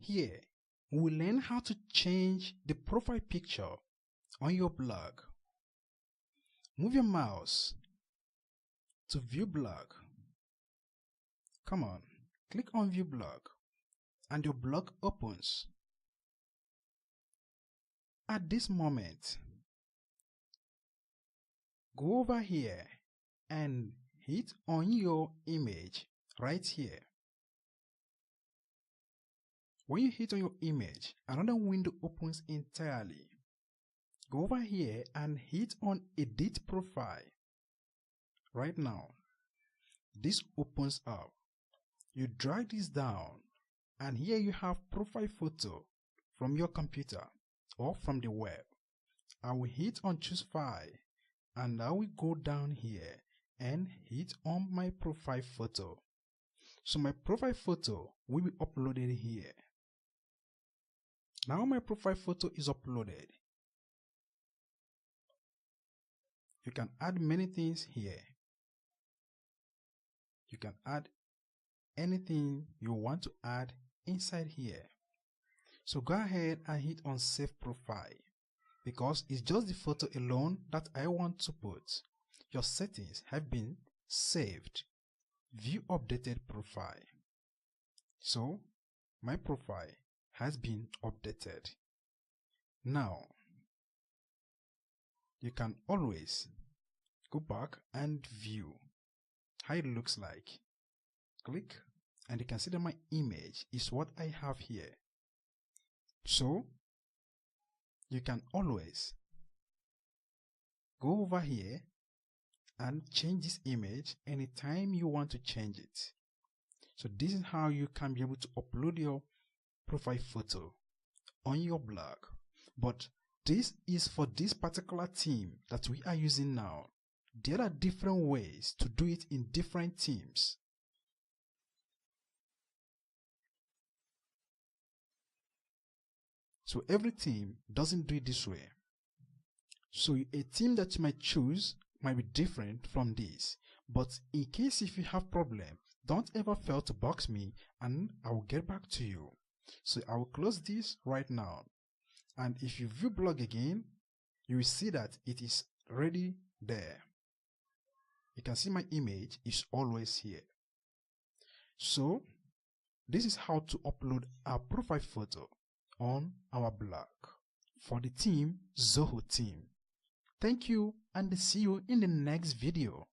Here, we will learn how to change the profile picture on your blog. Move your mouse to View Blog. Come on, click on View Blog and your blog opens. At this moment, go over here and hit on your image right here. When you hit on your image, another window opens entirely. Go over here and hit on Edit Profile. Right now, this opens up. You drag this down and here you have profile photo from your computer or from the web. I will hit on Choose File and I will go down here and hit on my profile photo. So my profile photo will be uploaded here. Now my profile photo is uploaded. You can add many things here. You can add anything you want to add inside here. So go ahead and hit on Save Profile because it's just the photo alone that I want to put. Your settings have been saved. View Updated Profile. So my profile has been updated. Now you can always go back and view how it looks like. Click and you can see that my image is what I have here. So you can always go over here and change this image anytime you want to change it. So this is how you can be able to upload your profile photo on your blog. But this is for this particular theme that we are using now. There are different ways to do it in different themes. So every theme doesn't do it this way. So a theme that you might choose might be different from this. But in case if you have problem, don't ever fail to box me and I will get back to you. So I will close this right now. And if you view blog again, you will see that it is already there. You can see my image is always here. So this is how to upload our profile photo on our blog for the theme Zoho theme. Thank you and see you in the next video.